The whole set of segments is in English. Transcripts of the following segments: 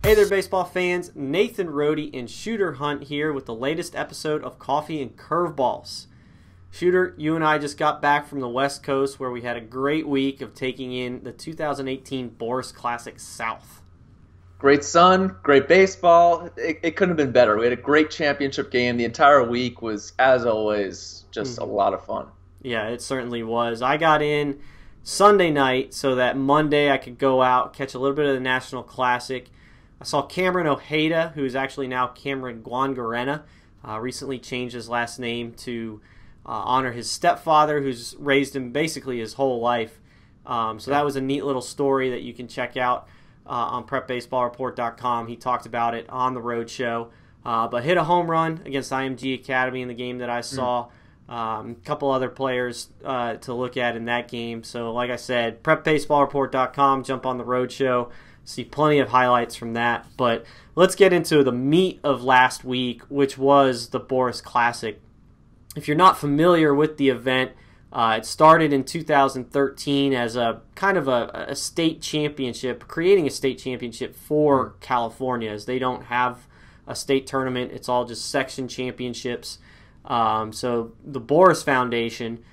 Hey there, baseball fans. Nathan Rohde and Shooter Hunt here with the latest episode of Coffee and Curveballs. Shooter, you and I just got back from the West Coast where we had a great week of taking in the 2018 Boras Classic South. Great sun, great baseball. It couldn't have been better. We had a great championship game. The entire week was, as always, just a lot of fun. Yeah, it certainly was. I got in Sunday night so that Monday I could go out, catch a little bit of the National Classic. I saw Cameron Ojeda, who's actually now Cameron Guangarena, recently changed his last name to honor his stepfather, who's raised him basically his whole life. So that was a neat little story that you can check out on PrepBaseballReport.com. He talked about it on the road show, but hit a home run against IMG Academy in the game that I saw. A couple other players to look at in that game. So like I said, PrepBaseballReport.com, jump on the road show. See plenty of highlights from that. But let's get into the meat of last week, which was the Boras Classic. If you're not familiar with the event, it started in 2013 as a kind of a state championship, creating a state championship for California, as they don't have a state tournament. It's all just section championships. So the Boras Foundation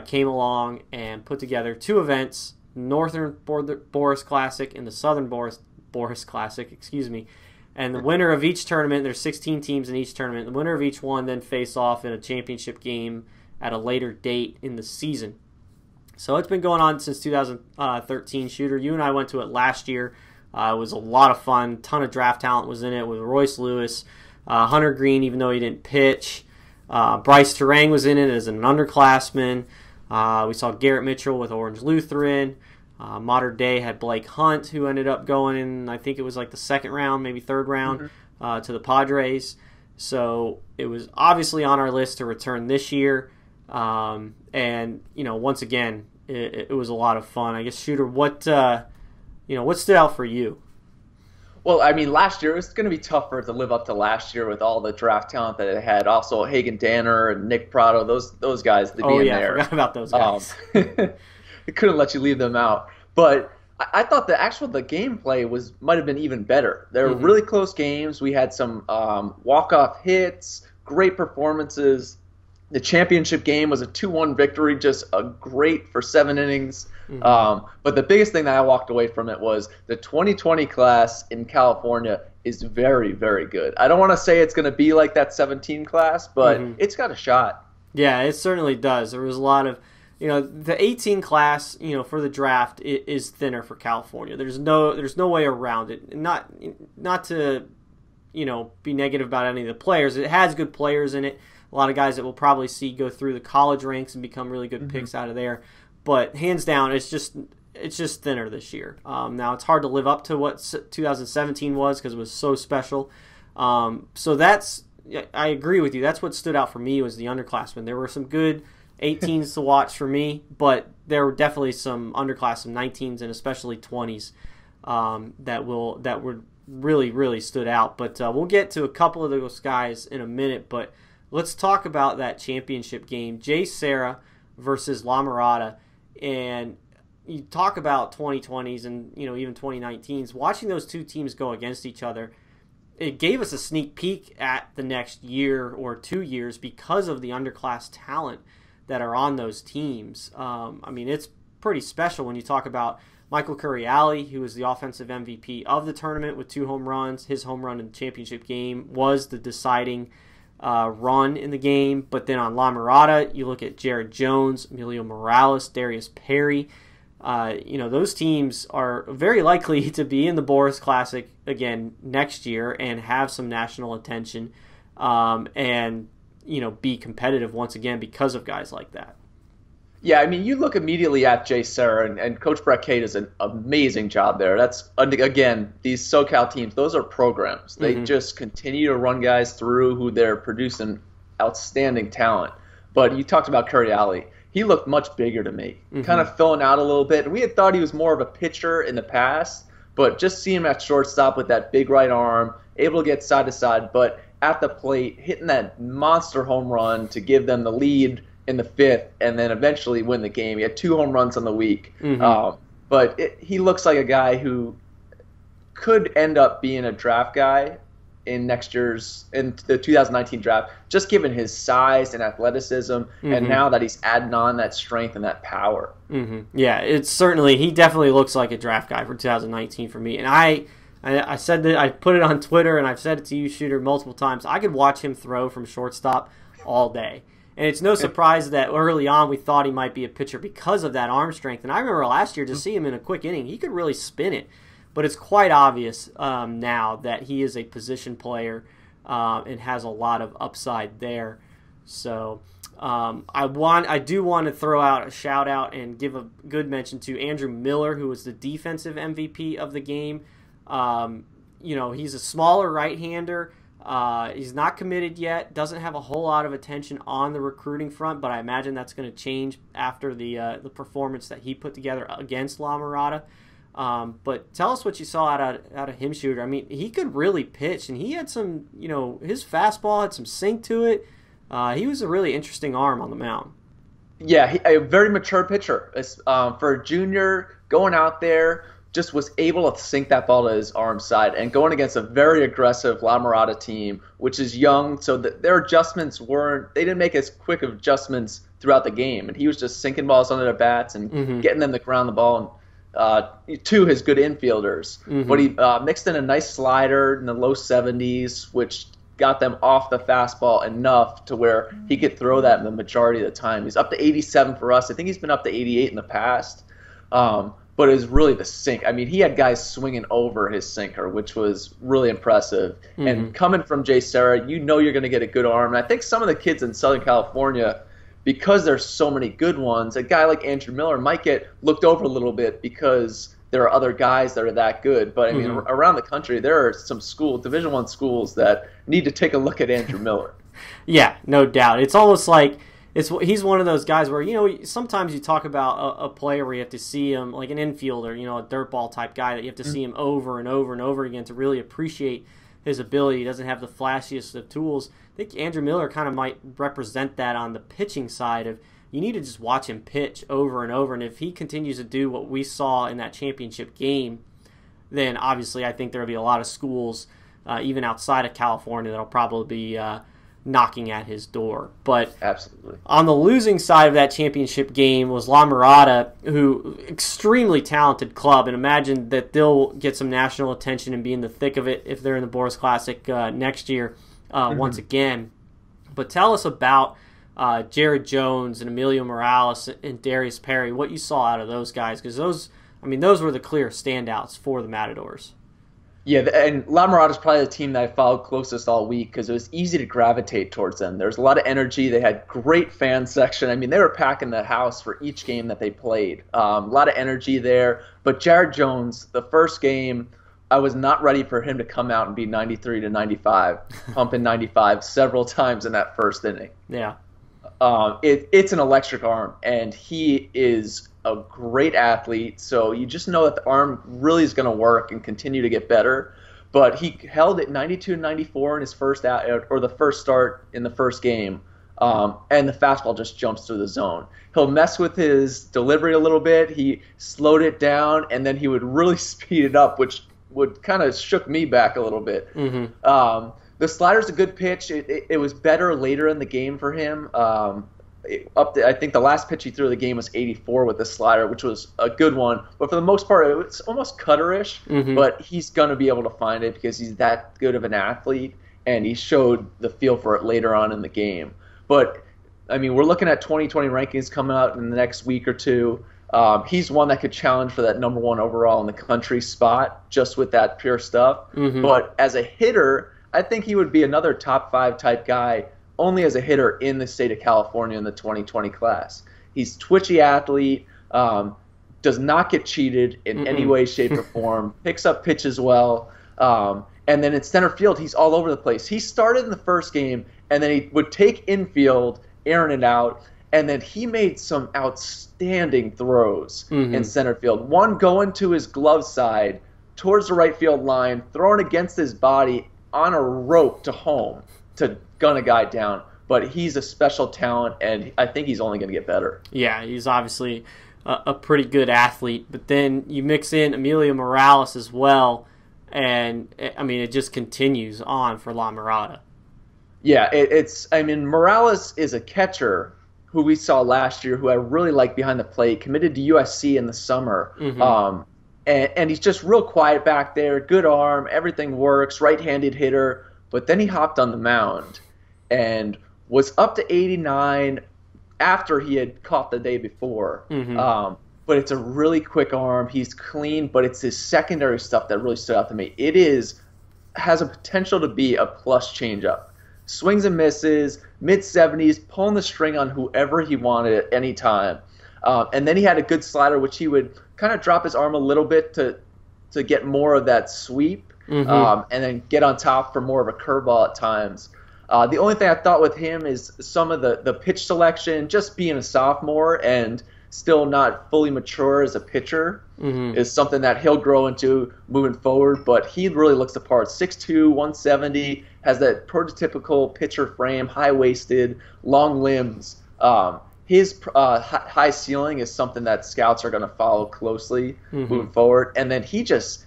came along and put together two events, Northern Boras Classic and the Southern Boras Classic, and the winner of each tournament, there's 16 teams in each tournament, the winner of each one then face off in a championship game at a later date in the season. So it's been going on since 2013. Shooter, you and I went to it last year. It was a lot of fun. Ton of draft talent was in it with Royce Lewis, Hunter Green, even though he didn't pitch. Bryce Terang was in it as an underclassman. We saw Garrett Mitchell with Orange Lutheran. Modern Day had Blake Hunt, who ended up going in, I think it was like the second round, maybe third round, to the Padres. So it was obviously on our list to return this year. And, you know, once again, it was a lot of fun. I guess, Shooter, what stood out for you? Well, I mean, last year it was going to be tougher to live up to last year with all the draft talent that it had. Also, Hagen Danner and Nick Prado, those guys, they'd be in there. I forgot about those guys. It couldn't let you leave them out. But I thought the gameplay might have been even better. There were really close games. We had some walk-off hits, great performances. The championship game was a 2-1 victory, just a great for 7 innings. But the biggest thing that I walked away from it was the 2020 class in California is very, very good. I don't want to say it's going to be like that 17 class, but it's got a shot. Yeah, it certainly does. There was a lot of, the 18 class, for the draft is thinner for California. There's no way around it. Not to, be negative about any of the players. It has good players in it. A lot of guys that we'll probably see go through the college ranks and become really good picks out of there. But hands down, it's just thinner this year. Now it's hard to live up to what 2017 was because it was so special. So I agree with you. That's what stood out for me was the underclassmen. There were some good 18s to watch for me, but there were definitely some underclass, some 19s and especially 20s that were really, really stood out. But we'll get to a couple of those guys in a minute. But let's talk about that championship game, Jay Serra versus La Mirada. And you talk about 2020s and even 2019s. Watching those two teams go against each other, it gave us a sneak peek at the next year or 2 years because of the underclass talent that are on those teams. I mean, it's pretty special when you talk about Michael Curriali, who was the offensive MVP of the tournament with 2 home runs. His home run in the championship game was the deciding run in the game. But then on La Mirada, you look at Jared Jones, Emilio Morales, Darius Perry. Those teams are very likely to be in the Boras Classic again next year and have some national attention and be competitive once again because of guys like that. Yeah, I mean, you look immediately at Jay Serra, and Coach Brett Kay does an amazing job there. That's, again, these SoCal teams, those are programs. They just continue to run guys through who they're producing outstanding talent. But you talked about Curriali. He looked much bigger to me, kind of filling out a little bit. We had thought he was more of a pitcher in the past, but just see him at shortstop with that big right arm, able to get side to side, but at the plate, hitting that monster home run to give them the lead in the 5th, and then eventually win the game. He had 2 home runs on the week. But he looks like a guy who could end up being a draft guy in the 2019 draft, just given his size and athleticism, and now that he's adding on that strength and that power. Yeah, he definitely looks like a draft guy for 2019 for me. And I said that, I put it on Twitter, and I've said it to you, Shooter, multiple times. I could watch him throw from shortstop all day. And it's no surprise that early on we thought he might be a pitcher because of that arm strength. And I remember last year to see him in a quick inning, he could really spin it. But it's quite obvious now that he is a position player and has a lot of upside there. So I do want to throw out a shout out and give a good mention to Andrew Miller, who was the defensive MVP of the game. He's a smaller right-hander. He's not committed yet, doesn't have a whole lot of attention on the recruiting front, but I imagine that's going to change after the performance that he put together against La Mirada. But tell us what you saw out of him, Shooter. I mean, he could really pitch, and he had some, his fastball had some sink to it. He was a really interesting arm on the mound. Yeah, a very mature pitcher. For a junior, going out there, just was able to sink that ball to his arm side, and going against a very aggressive La Mirada team, which is young, so their adjustments they didn't make as quick of adjustments throughout the game, and he was just sinking balls under their bats and getting them to ground the ball to his good infielders. But he mixed in a nice slider in the low 70s, which got them off the fastball enough to where he could throw that in the majority of the time. He's up to 87 for us. I think he's been up to 88 in the past. But it was really the sink. I mean, he had guys swinging over his sinker, which was really impressive. And coming from Jay Serra, you're going to get a good arm. And I think some of the kids in Southern California, because there's so many good ones, a guy like Andrew Miller might get looked over a little bit because there are other guys that are that good. But, I mean, around the country, there are some Division I schools that need to take a look at Andrew Miller. Yeah, no doubt. It's almost like he's one of those guys where, sometimes you talk about a player where you have to see him, like an infielder, a dirt ball type guy, that you have to see him over and over and over again to really appreciate his ability. He doesn't have the flashiest of tools. I think Andrew Miller kind of might represent that on the pitching side of, you need to just watch him pitch over and over. And if he continues to do what we saw in that championship game, then obviously I think there will be a lot of schools, even outside of California, that will probably be knocking at his door. But absolutely, on the losing side of that championship game was La Mirada, who extremely talented club, and imagine that they'll get some national attention and be in the thick of it if they're in the Boras Classic next year once again. But tell us about Jared Jones and Emilio Morales and Darius Perry, what you saw out of those guys, because those were the clear standouts for the Matadors. Yeah, and La Mirada is probably the team that I followed closest all week because it was easy to gravitate towards them. There was a lot of energy. They had great fan section. I mean, they were packing the house for each game that they played. A lot of energy there. But Jared Jones, the first game, I was not ready for him to come out and be 93 to 95, pumping 95 several times in that first inning. Yeah. It's an electric arm, and he is a great athlete, so you just know that the arm really is going to work and continue to get better. But he held it 92 and 94 in his first the first start in the first game, and the fastball just jumps through the zone. He'll mess with his delivery a little bit. He slowed it down, and then he would really speed it up, which would kind of shook me back a little bit. The slider's a good pitch. It was better later in the game for him. I think the last pitch he threw of the game was 84 with the slider, which was a good one. But for the most part, it's almost cutterish. But he's going to be able to find it because he's that good of an athlete, and he showed the feel for it later on in the game. But, I mean, we're looking at 2020 rankings coming out in the next week or two. He's one that could challenge for that number 1 overall in the country spot just with that pure stuff. But as a hitter, I think he would be another top 5 type guy only as a hitter in the state of California in the 2020 class. He's twitchy athlete, does not get cheated in any way, shape, or form, picks up pitches well, and then in center field, he's all over the place. He started in the first game, and then he would take infield, airing it out, and then he made some outstanding throws in center field. One going to his glove side, towards the right field line, throwing against his body on a rope to home to gun a guy down. But he's a special talent, and I think he's only going to get better. Yeah, he's obviously a pretty good athlete. But then you mix in Emilio Morales as well, And, I mean, it just continues on for La Mirada. Yeah, Morales is a catcher who we saw last year who I really like behind the plate, committed to USC in the summer. And he's just real quiet back there, good arm, everything works, right-handed hitter. But then he hopped on the mound and was up to 89 after he had caught the day before. But it's a really quick arm. He's clean, but it's his secondary stuff that really stood out to me. Has a potential to be a plus changeup. Swings and misses, mid-70s, pulling the string on whoever he wanted at any time. And then he had a good slider, which he would kind of drop his arm a little bit to get more of that sweep, and then get on top for more of a curveball at times. The only thing I thought with him is some of the pitch selection, just being a sophomore and still not fully mature as a pitcher, is something that he'll grow into moving forward. But he really looks the part. 6'2", 170, has that prototypical pitcher frame, high-waisted, long limbs. His high ceiling is something that scouts are going to follow closely moving forward. And then he just,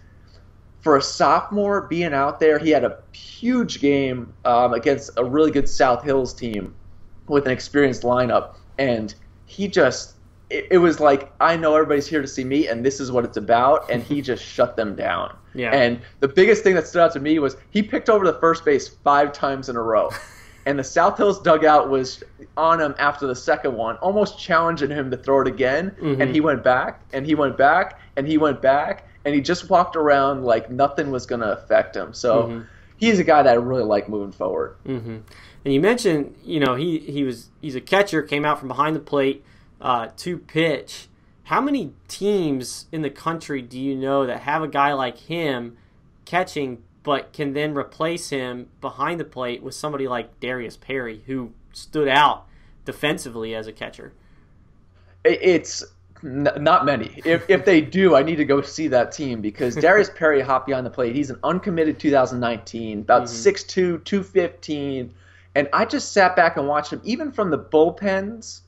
for a sophomore being out there, he had a huge game against a really good South Hills team with an experienced lineup. And he just, it was like, I know everybody's here to see me, and this is what it's about. And he just shut them down. Yeah. And the biggest thing that stood out to me was he picked over the first base 5 times in a row. And the South Hills dugout was on him after the second one, almost challenging him to throw it again. And he went back, and he went back, and he went back, and he just walked around like nothing was going to affect him. So he's a guy that I really like moving forward. And you mentioned, he's a catcher, came out from behind the plate to pitch. How many teams in the country do you know that have a guy like him catching, but can then replace him behind the plate with somebody like Darius Perry, who stood out defensively as a catcher? It's not many. If they do, I need to go see that team, because Darius Perry hopped behind the plate. He's an uncommitted 2019, about 6'2", 215. And I just sat back and watched him, even from the bullpens.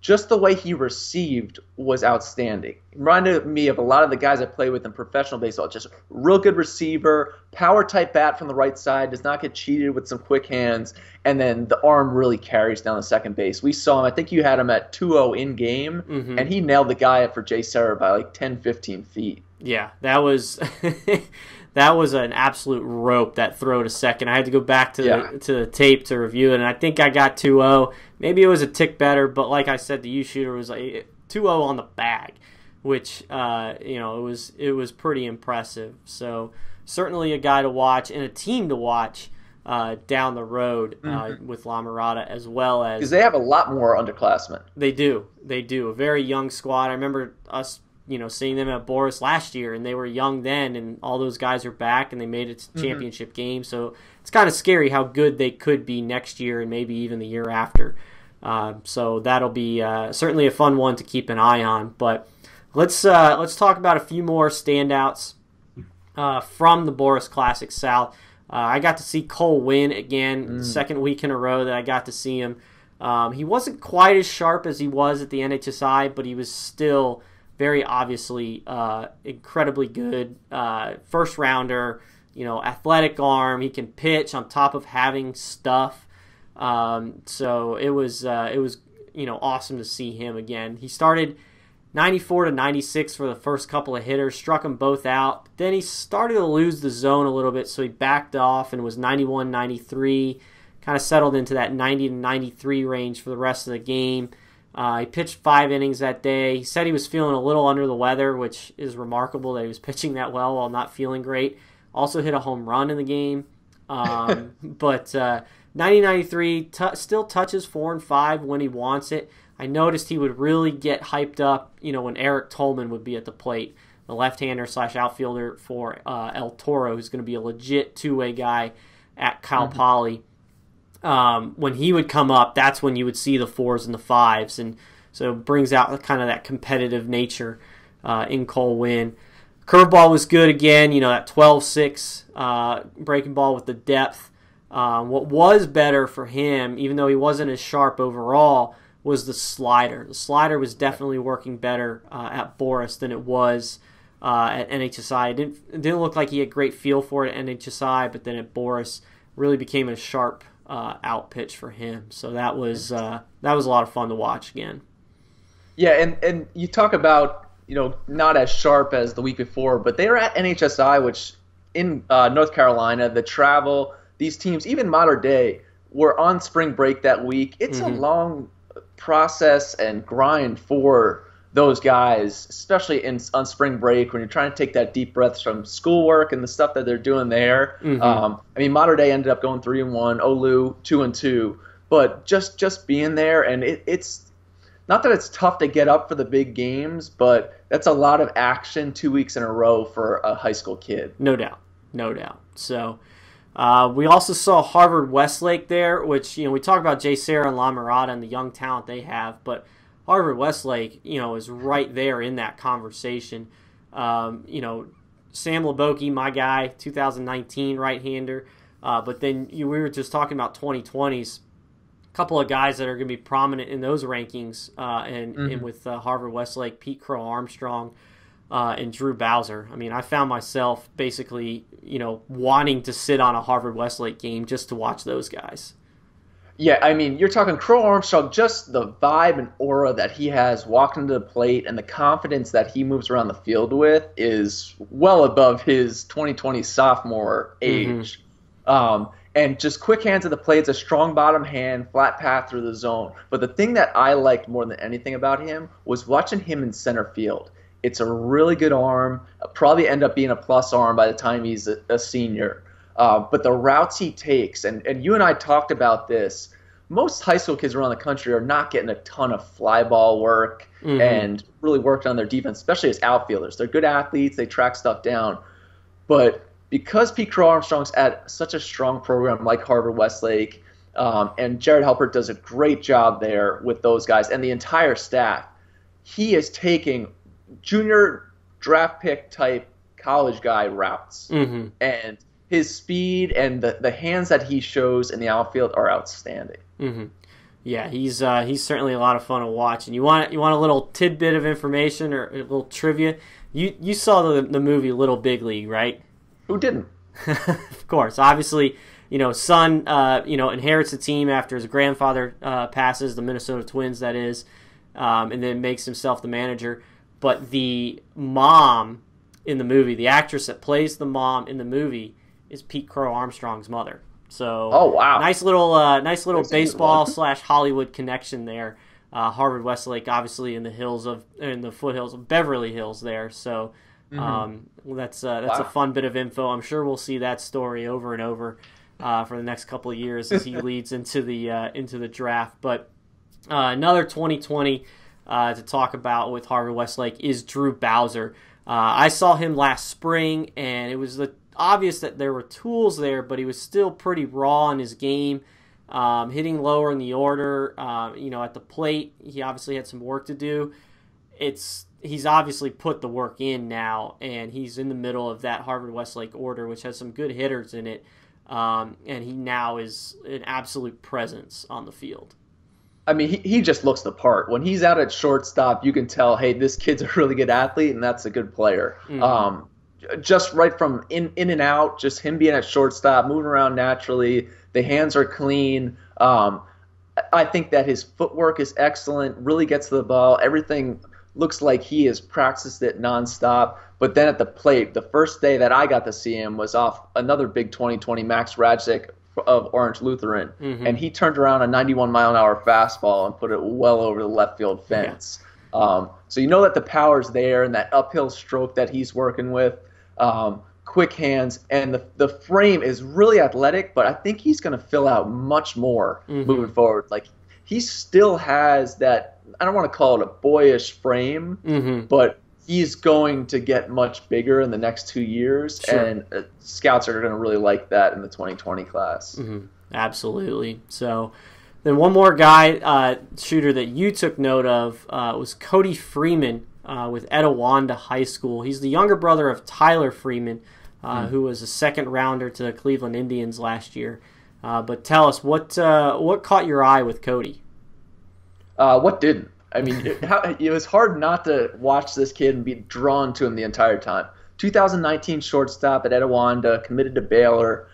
Just the way he received was outstanding. It reminded me of a lot of the guys I play with in professional baseball. Just real good receiver, power-type bat from the right side, does not get cheated with some quick hands, and then the arm really carries down the second base. We saw him, I think you had him at 2-0 in-game, and he nailed the guy for Jay Serra by like 10, 15 feet. Yeah, that was that was an absolute rope, that throw to second. I had to go back to the tape to review it, and I think I got 2-0. Maybe it was a tick better, but like I said, the U-shooter was like 2-0 on the bag, which it was pretty impressive. So certainly a guy to watch and a team to watch down the road with La Mirada, as well as, because they have a lot more underclassmen. They do. A very young squad. I remember us seeing them at Boras last year, and they were young then, and all those guys are back, and they made it to championship game. So it's kind of scary how good they could be next year and maybe even the year after. So that'll be certainly a fun one to keep an eye on. But let's talk about a few more standouts from the Boras Classic South. I got to see Cole Winn again, second week in a row that I got to see him. He wasn't quite as sharp as he was at the NHSI, but he was still very obviously incredibly good. First rounder, athletic arm. He can pitch on top of having stuff. So it was awesome to see him again. He started 94 to 96 for the first couple of hitters, struck them both out. Then he started to lose the zone a little bit, so he backed off and was 91, 93. Kind of settled into that 90 to 93 range for the rest of the game. He pitched 5 innings that day. He said he was feeling a little under the weather, which is remarkable that he was pitching that well while not feeling great. Also hit a home run in the game. But 90-93 still touches 4 and 5 when he wants it. I noticed he would really get hyped up, when Eric Tolman would be at the plate, the left-hander / outfielder for El Toro, who's going to be a legit two-way guy at Cal Poly. When he would come up, that's when you would see the 4s and the 5s, and so it brings out kind of that competitive nature in Cole Winn. Curveball was good again, that 12-6 breaking ball with the depth. What was better for him, even though he wasn't as sharp overall, was the slider. The slider was definitely working better at Boras than it was at NHSI. It didn't look like he had great feel for it at NHSI, but then at Boras really became a sharp out pitch for him. So that was a lot of fun to watch again. Yeah, and you talk about, not as sharp as the week before, but they are at NHSI, which in North Carolina, the travel, these teams, even modern day, were on spring break that week. It's a long process and grind for those guys, especially on spring break when you're trying to take that deep breaths from schoolwork and the stuff that they're doing there. Modern day ended up going 3-1, Olu 2-2, but just being there, and it's not that it's tough to get up for the big games, but that's a lot of action 2 weeks in a row for a high school kid. No doubt. So we also saw Harvard-Westlake there, which, we talk about Jay Sarah and La Mirada and the young talent they have, but Harvard-Westlake, is right there in that conversation. Sam Leboki, my guy, 2019 right-hander. But then we were just talking about 2020s. A couple of guys that are going to be prominent in those rankings, and with Harvard-Westlake, Pete Crow-Armstrong, and Drew Bowser. I mean, I found myself basically, wanting to sit on a Harvard-Westlake game just to watch those guys. Yeah, I mean, you're talking Crow-Armstrong, just the vibe and aura that he has walking to the plate and the confidence that he moves around the field with is well above his 2020 sophomore age. And just quick hands at the plate, it's a strong bottom hand, flat path through the zone. But the thing that I liked more than anything about him was watching him in center field. It's a really good arm, probably end up being a plus arm by the time he's a senior. But the routes he takes, and you and I talked about this, most high school kids around the country are not getting a ton of fly ball work and really working on their defense, especially as outfielders. They're good athletes, they track stuff down. But because Pete Crow-Armstrong's at such a strong program like Harvard-Westlake, and Jared Halpert does a great job there with those guys and the entire staff, he is taking junior draft pick type college guy routes. And his speed and the hands that he shows in the outfield are outstanding. Yeah, he's certainly a lot of fun to watch. And you want a little tidbit of information or a little trivia? You saw the movie Little Big League, right? Who didn't? Of course. Obviously, son, inherits the team after his grandfather passes, the Minnesota Twins, that is, and then makes himself the manager. But the mom in the movie, the actress that plays the mom in the movie, is Pete Crow-Armstrong's mother. So, oh wow, nice little baseball / Hollywood connection there. Harvard-Westlake, obviously in the foothills of Beverly Hills there. So. That's a fun bit of info. I'm sure we'll see that story over and over for the next couple of years as he leads into the draft. But another 2020 to talk about with Harvard-Westlake is Drew Bowser. I saw him last spring, and it was obvious that there were tools there, but he was still pretty raw in his game, hitting lower in the order. At the plate, he obviously had some work to do. He's obviously put the work in now, and he's in the middle of that Harvard-Westlake order, which has some good hitters in it, and he now is an absolute presence on the field. I mean, he just looks the part. When he's out at shortstop, you can tell, hey, this kid's a really good athlete, and that's a good player. Just right from in and out, just him being at shortstop, moving around naturally, the hands are clean. I think that his footwork is excellent, really gets to the ball, everything looks like he has practiced it nonstop. But then at the plate, the first day that I got to see him was off another big 2020, Max Radzik of Orange Lutheran. And he turned around a 91-mile-an-hour fastball and put it well over the left field fence. So you know that the power's there and that uphill stroke that he's working with, quick hands, and the frame is really athletic, but I think he's going to fill out much more moving forward. Like, he still has that, I don't want to call it a boyish frame, but he's going to get much bigger in the next 2 years, and scouts are going to really like that in the 2020 class. Absolutely. So then one more guy, shooter that you took note of was Cody Freeman with Etiwanda High School. He's the younger brother of Tyler Freeman, who was a second rounder to the Cleveland Indians last year. But tell us, what caught your eye with Cody? What didn't? I mean, it was hard not to watch this kid and be drawn to him the entire time. 2019 shortstop at Etiwanda, committed to Baylor,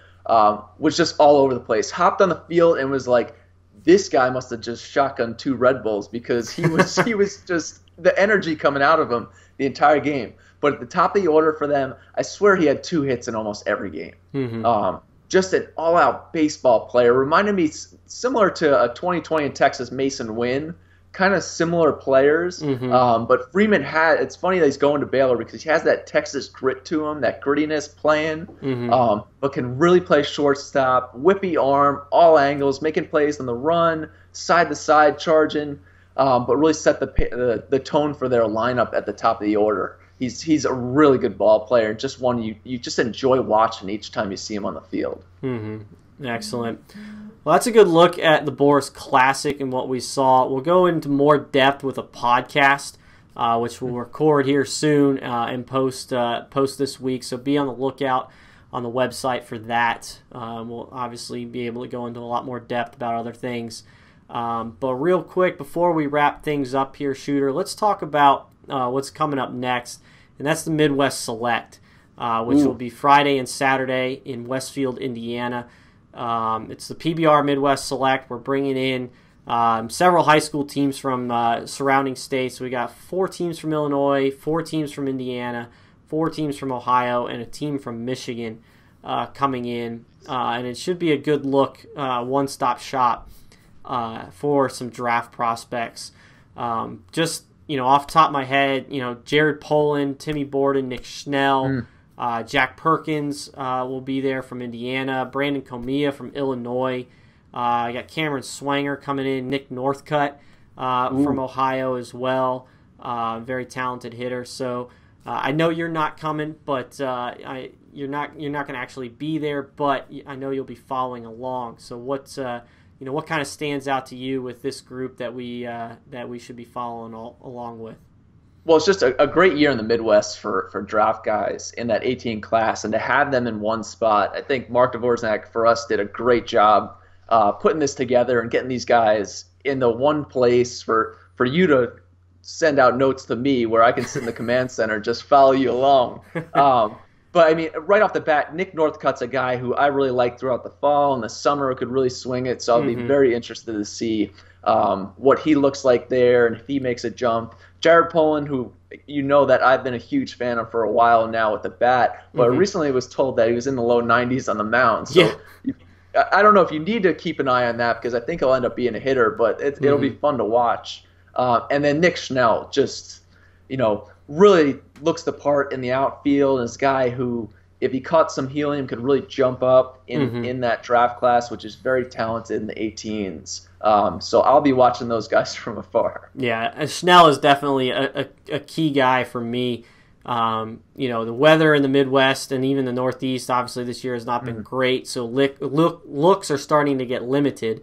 was just all over the place. Hopped on the field and was like, this guy must have just shotgunned 2 Red Bulls because he was just the energy coming out of him the entire game. But at the top of the order for them, I swear he had 2 hits in almost every game. Mm-hmm. Just an all-out baseball player. Reminded me similar to a 2020 in Texas Mason Winn, kind of similar players. Mm-hmm. But Freeman it's funny that he's going to Baylor because he has that Texas grit to him, that grittiness playing, mm-hmm. But can really play shortstop, whippy arm, all angles, making plays on the run, side-to-side charging, but really set the tone for their lineup at the top of the order. He's a really good ball player, just one you just enjoy watching each time you see him on the field. Mm-hmm. Excellent. Well, that's a good look at the Boras Classic and what we saw. We'll go into more depth with a podcast, which we'll record here soon and post this week. So be on the lookout on the website for that. We'll obviously be able to go into a lot more depth about other things. But real quick, before we wrap things up here, Shooter, let's talk about what's coming up next, and that's the Midwest Select, which will be Friday and Saturday in Westfield, Indiana. It's the PBR Midwest Select. We're bringing in several high school teams from surrounding states. So we got 4 teams from Illinois, 4 teams from Indiana, 4 teams from Ohio, and a team from Michigan coming in. And it should be a good look, one-stop shop for some draft prospects. Just off the top of my head, Jared Poland, Timmy Borden, Nick Schnell, Jack Perkins will be there from Indiana, Brandon Comia from Illinois. I got Cameron Swanger coming in, Nick Northcutt from Ohio as well. Very talented hitter. So I know you're not coming, but you're not going to actually be there, but I know you'll be following along. So what kind of stands out to you with this group that we should be following along with? Well, it's just a great year in the Midwest for draft guys in that 18 class, and to have them in one spot, I think Mark Dvorak for us did a great job putting this together and getting these guys in the one place for you to send out notes to me where I can sit in the command center, just follow you along. But, I mean, right off the bat, Nick Northcutt's a guy who I really liked throughout the fall and the summer, could really swing it. So I'll be very interested to see what he looks like there and if he makes a jump. Jared Poland, who that I've been a huge fan of for a while now with the bat, but recently was told that he was in the low 90s on the mound. So I don't know if you need to keep an eye on that because I think he'll end up being a hitter, but it'll be fun to watch. And then Nick Schnell, just, really looks the part in the outfield, and is a guy who, if he caught some helium, could really jump up in that draft class, which is very talented in the 18s. So I'll be watching those guys from afar. Yeah, Schnell is definitely a key guy for me. The weather in the Midwest and even the Northeast, obviously this year has not been great, so looks are starting to get limited.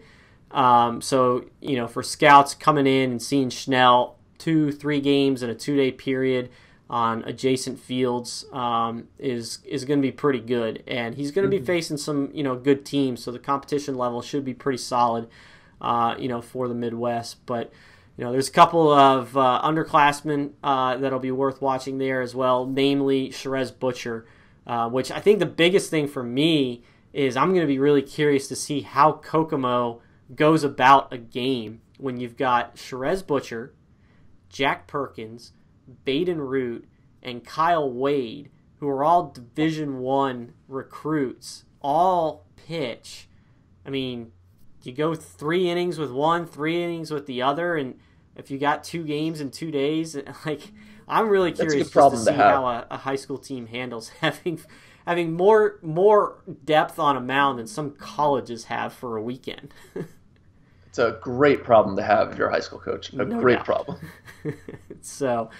So for scouts coming in and seeing Schnell 2-3 games in a 2-day period on adjacent fields is going to be pretty good, and he's going to be facing some good teams, so the competition level should be pretty solid for the Midwest. But there's a couple of underclassmen that'll be worth watching there as well, namely Sherez Butcher, which I think the biggest thing for me is I'm going to be really curious to see how Kokomo goes about a game when you've got Sherez Butcher, Jack Perkins, Baden Root, and Kyle Wade, who are all Division I recruits, all pitch. I mean, you go 3 innings with one, 3 innings with the other, and if you got 2 games in 2 days, I'm really curious just to see how a high school team handles having more depth on a mound than some colleges have for a weekend. It's a great problem to have if you're a high school coach. Great problem. So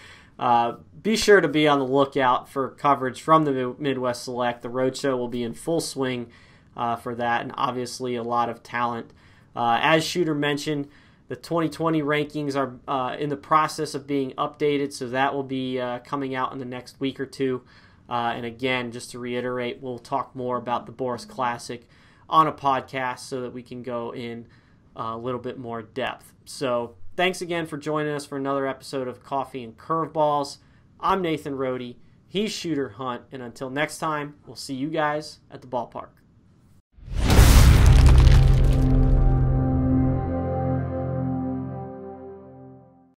be sure to be on the lookout for coverage from the Midwest Select. The roadshow will be in full swing for that, and obviously a lot of talent. As Shooter mentioned, the 2020 rankings are in the process of being updated, so that will be coming out in the next week or two. And again, just to reiterate, we'll talk more about the Boras Classic on a podcast so that we can go in a little bit more depth. So thanks again for joining us for another episode of Coffee and Curveballs. I'm Nathan Rohde. He's Shooter Hunt. And until next time, we'll see you guys at the ballpark.